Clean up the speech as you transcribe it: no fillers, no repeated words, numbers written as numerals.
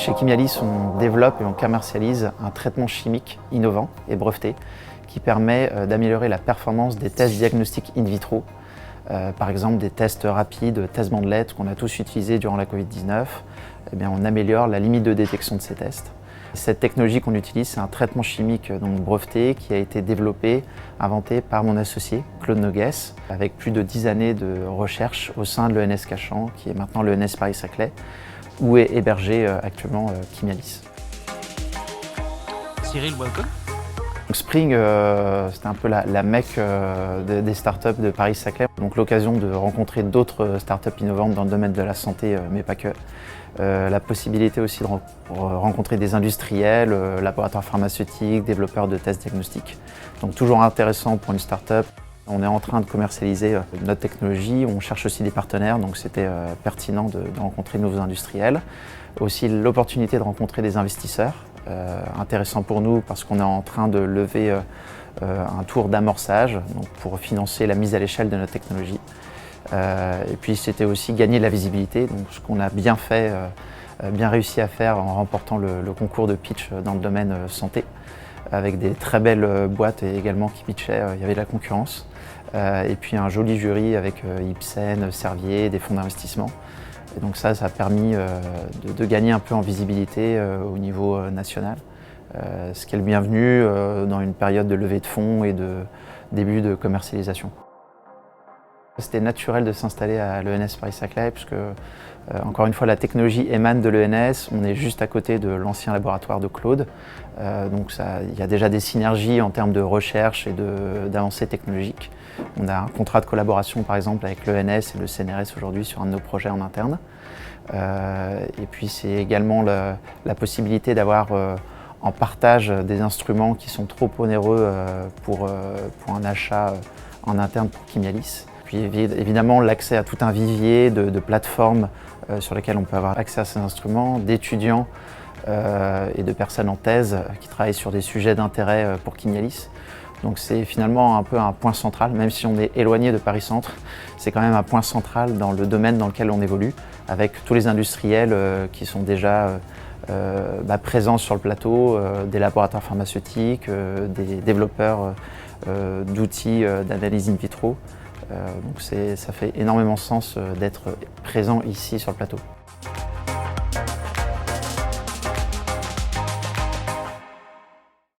Chez Chimialis, on développe et on commercialise un traitement chimique innovant et breveté qui permet d'améliorer la performance des tests diagnostiques in vitro. Par exemple, des tests rapides, tests bandelettes qu'on a tous utilisés durant la Covid-19. Eh bien, on améliore la limite de détection de ces tests. Cette technologie qu'on utilise, c'est un traitement chimique donc breveté qui a été développé, inventé par mon associé Claude Noguès, avec plus de 10 années de recherche au sein de l'ENS Cachan, qui est maintenant l'ENS Paris-Saclay, où est hébergé actuellement Chimialis. Cyril, welcome. Spring, c'était un peu la mecque des startups de Paris-Saclay. Donc l'occasion de rencontrer d'autres startups innovantes dans le domaine de la santé, mais pas que. La possibilité aussi de rencontrer des industriels, laboratoires pharmaceutiques, développeurs de tests diagnostiques. Donc toujours intéressant pour une startup. On est en train de commercialiser notre technologie, on cherche aussi des partenaires, donc c'était pertinent de rencontrer de nouveaux industriels. Aussi l'opportunité de rencontrer des investisseurs, intéressant pour nous parce qu'on est en train de lever un tour d'amorçage pour financer la mise à l'échelle de notre technologie. Et puis c'était aussi gagner de la visibilité, donc ce qu'on a bien fait, bien réussi à faire en remportant le concours de pitch dans le domaine santé, avec des très belles boîtes et également qui pitchaient, il y avait de la concurrence. Et puis un joli jury avec Ipsen, Servier, des fonds d'investissement. Et donc ça a permis de gagner un peu en visibilité au niveau national, ce qui est le bienvenu dans une période de levée de fonds et de début de commercialisation. C'était naturel de s'installer à l'ENS Paris-Saclay puisque, encore une fois, la technologie émane de l'ENS. On est juste à côté de l'ancien laboratoire de Claude. Donc il y a déjà des synergies en termes de recherche et d'avancées technologiques. On a un contrat de collaboration, par exemple, avec l'ENS et le CNRS aujourd'hui sur un de nos projets en interne. Et puis c'est également la possibilité d'avoir en partage des instruments qui sont trop onéreux pour un achat en interne pour Chimialis. Puis évidemment l'accès à tout un vivier de plateformes sur lesquelles on peut avoir accès à ces instruments, d'étudiants et de personnes en thèse qui travaillent sur des sujets d'intérêt pour Chimialis. Donc c'est finalement un peu un point central, même si on est éloigné de Paris-Centre, c'est quand même un point central dans le domaine dans lequel on évolue, avec tous les industriels qui sont déjà présents sur le plateau, des laboratoires pharmaceutiques, des développeurs d'outils d'analyse in vitro. Donc ça fait énormément sens d'être présent ici sur le plateau.